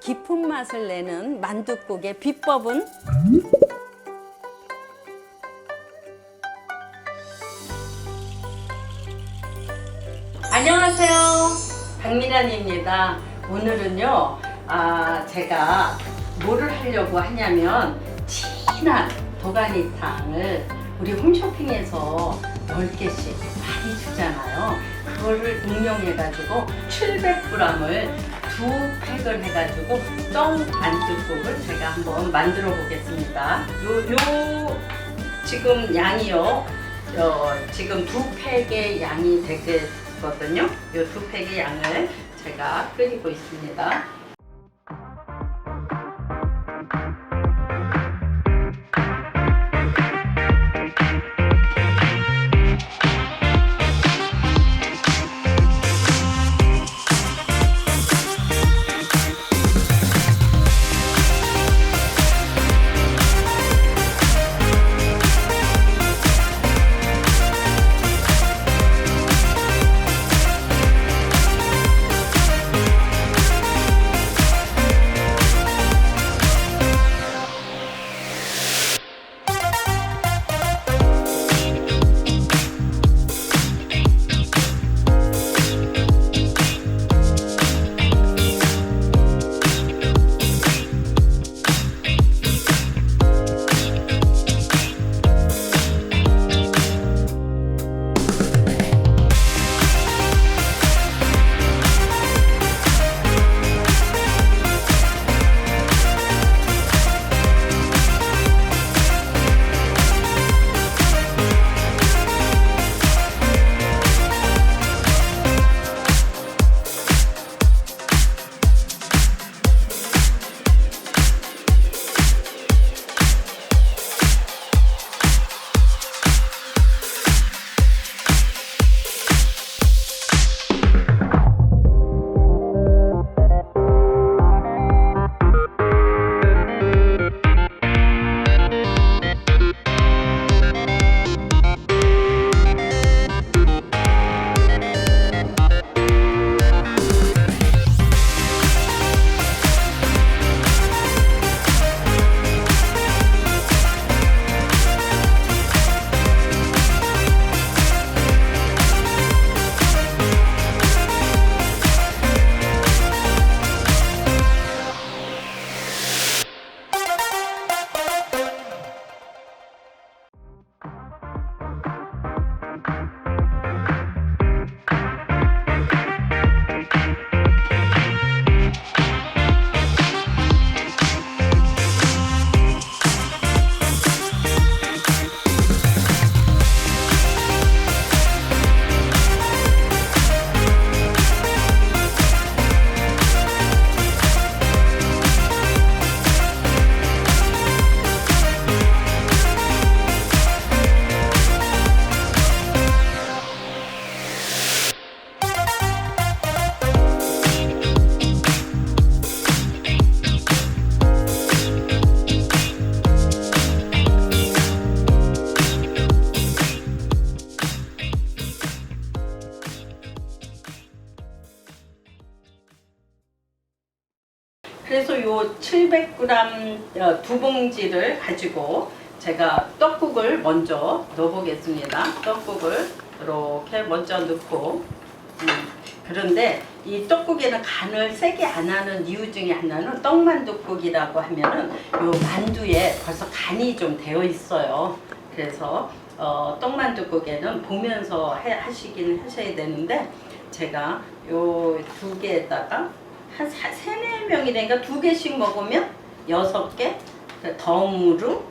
깊은 맛을 내는 만둣국의 비법은? 안녕하세요, 박미란입니다. 오늘은요 제가 뭐를 하려고 하냐면 진한 도가니탕을 우리 홈쇼핑에서 10개씩 많이 주잖아요. 그거를 응용해 가지고 700g을 2팩을 해가지고 떡 만둣국을 제가 한번 만들어 보겠습니다. 요 지금 양이요, 지금 2팩의 양이 되겠거든요. 요 2팩의 양을 제가 끓이고 있습니다. 그래서 요 700g 두 봉지를 가지고 제가 떡국을 먼저 넣어 보겠습니다. 떡국을 이렇게 먼저 넣고, 그런데 이 떡국에는 간을 세게 안 하는 이유 중에 하나는 떡만둣국이라고 하면은 요 만두에 벌써 간이 좀 되어 있어요. 그래서 떡만둣국에는 보면서 하시긴 하셔야 되는데, 제가 요 2개에다가 한 3, 4명이 되니까 2개씩 먹으면 6개, 덤으로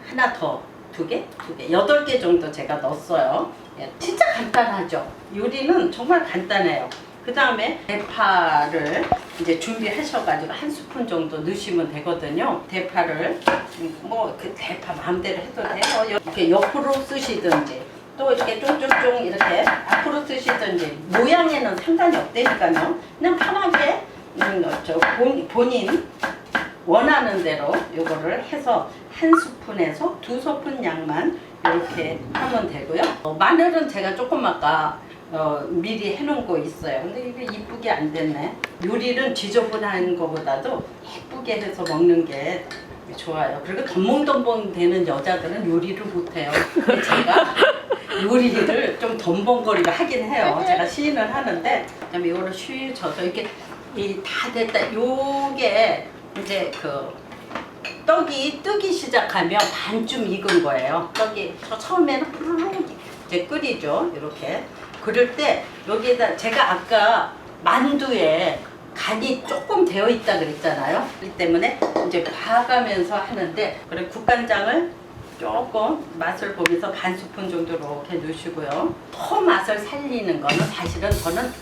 하나 더 2개, 8개 정도 제가 넣었어요. 진짜 간단하죠? 요리는 정말 간단해요. 그 다음에 대파를 이제 준비하셔가지고 1스푼 정도 넣으시면 되거든요. 대파를 뭐 그 대파 마음대로 해도 돼요. 이렇게 옆으로 쓰시든지 또 이렇게 쫑쫑쫑 이렇게 앞으로 쓰시든지 모양에는 상관이 없다니까요. 그냥 편하게 본인 원하는 대로 요거를 해서 1스푼에서 2스푼 양만 이렇게 하면 되고요. 마늘은 제가 조금 아까 미리 해놓은 거 있어요. 근데 이게 이쁘게 안 됐네. 요리는 지저분한 거보다도 예쁘게 해서 먹는 게 좋아요. 그리고 덤벙덤벙 되는 여자들은 요리를 못해요. 근데 제가 요리를 좀 덤벙거리고 하긴 해요. 제가 시인을 하는데, 그다음에 이거를 쉬 져서 이렇게 다 됐다. 요게 이제 그 떡이 뜨기 시작하면 반쯤 익은 거예요. 떡이 처음에는 푸르륵 이제 끓이죠. 이렇게. 그럴 때 여기에다 제가 아까 만두에 간이 조금 되어 있다 그랬잖아요. 그렇기 때문에 이제 봐가면서 하는데, 그리고 국간장을 조금 맛을 보면서 반 스푼 정도 이렇게 넣으시고요. 더 맛을 살리는 거는 사실은 저는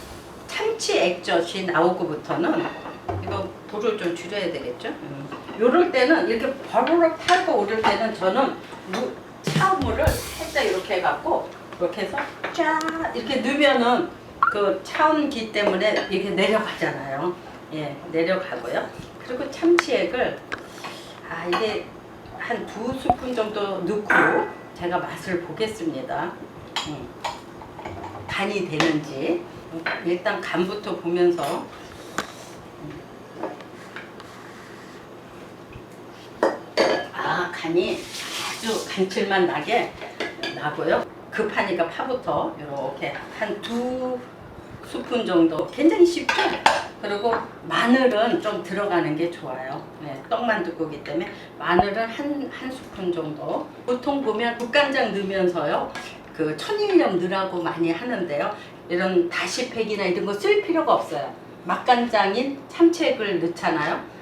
참치 액젓이 나오고부터는 이거 불을 좀 줄여야 되겠죠. 요럴 때는 이렇게 버르륵 타고 오를 때는 저는 차물을 살짝 이렇게 해갖고 이렇게 해서 쫙 이렇게 넣으면은 그 차음기 때문에 이렇게 내려가잖아요. 예, 내려가고요. 그리고 참치액을 이게 한 2스푼 정도 넣고 제가 맛을 보겠습니다. 간이 되는지 일단 간부터 보면서 간이 아주 감칠맛 나게 나고요. 급하니까 파부터 이렇게 한 2스푼 정도, 굉장히 쉽죠? 그리고 마늘은 좀 들어가는 게 좋아요. 네, 떡만둣국이기 때문에 마늘은 한 스푼 정도. 보통 보면 국간장 넣으면서요, 그 천일염 넣으라고 많이 하는데요, 이런 다시팩이나 이런 거 쓸 필요가 없어요. 맛간장인 참치액을 넣잖아요.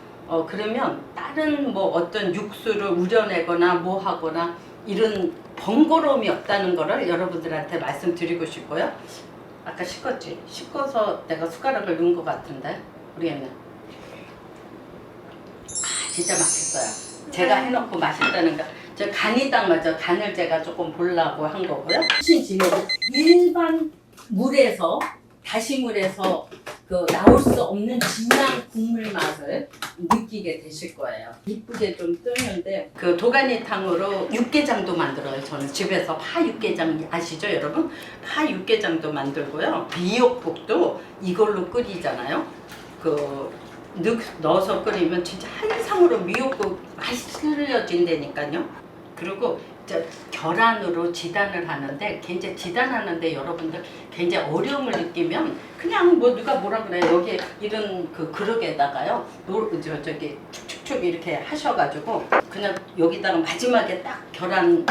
그러면 다른 뭐 어떤 육수를 우려내거나 뭐 하거나 이런 번거로움이 없다는 거를 여러분들한테 말씀드리고 싶고요. 아까 씻었지? 씻어서 내가 숟가락을 넣은 것 같은데 모르겠네. 진짜 맛있어요. 제가 해놓고 맛있다는 거. 저 간이 딱 맞아. 간을 제가 조금 보려고 한 거고요. 일반 물에서, 다시물에서 나올 수 없는 진한 국물 맛을 느끼게 되실 거예요. 이쁘게 좀 뜨는데, 그 도가니탕으로 육개장도 만들어요. 저는 집에서 파 육개장 아시죠, 여러분? 파 육개장도 만들고요. 미역국도 이걸로 끓이잖아요. 넣어서 끓이면 진짜 한상으로 미역국 맛있어진다니까요. 그리고 계란으로 지단을 하는데, 굉장히 지단하는데 여러분들 굉장히 어려움을 느끼면 그냥 뭐 누가 뭐라 그래, 여기 이런 그릇에다가요, 저기 축축축 이렇게 하셔가지고 그냥 여기다가 마지막에 딱 계란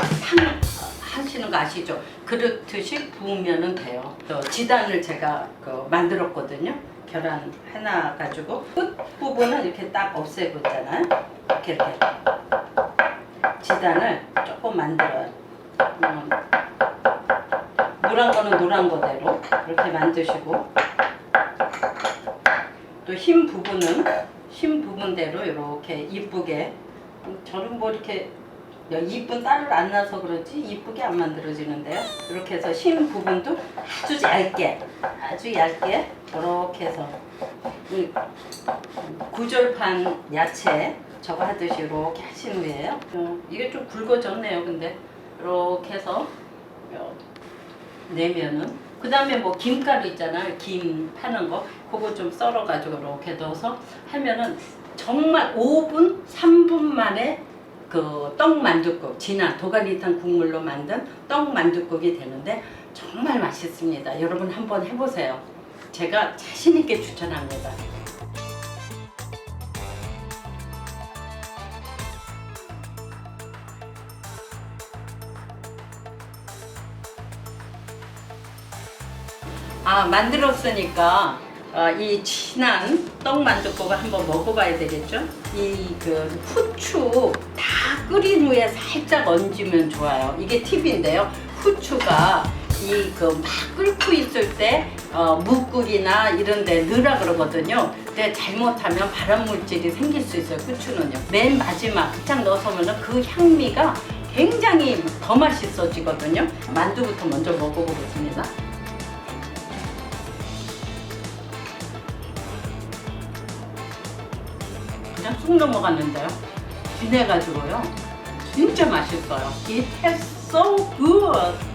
하시는 거 아시죠? 그렇듯이 부으면 돼요. 지단을 제가 만들었거든요. 계란 하나 가지고 끝 부분은 이렇게 딱 없애고 있잖아요. 이렇게 지단을 조금 만들어요. 노란 거는 노란 거대로 이렇게 만드시고, 또 흰 부분대로 이렇게 이쁘게, 저는 뭐 이렇게 이쁜 딸을 안 낳아서 그런지 이쁘게 안 만들어지는데요. 이렇게 해서 흰 부분도 아주 얇게 이렇게 해서 구절판 야채 저거 하듯이 이렇게 하신 후에요. 이게 좀 굵어졌네요. 근데 이렇게 해서 내면은, 그 다음에 뭐 김가루 있잖아요. 김 파는 거, 그거 좀 썰어가지고 이렇게 넣어서 하면은 정말 5분, 3분 만에 그 떡만둣국, 진한 도가니탕 국물로 만든 떡만둣국이 되는데 정말 맛있습니다. 여러분 한번 해보세요. 제가 자신있게 추천합니다. 만들었으니까 이 진한 떡만둣국을 한번 먹어봐야 되겠죠? 후추 다 끓인 후에 살짝 얹으면 좋아요. 이게 팁인데요. 후추가 막 끓고 있을 때 묵국이나 이런 데 넣으라 그러거든요. 근데 잘못하면 발암물질이 생길 수 있어요. 후추는요. 맨 마지막 딱 넣어서면 그 향미가 굉장히 더 맛있어지거든요. 만두부터 먼저 먹어보겠습니다. 그냥 쑥 넘어갔는데요. 진해가지고요. 진짜 맛있어요. It tastes so good.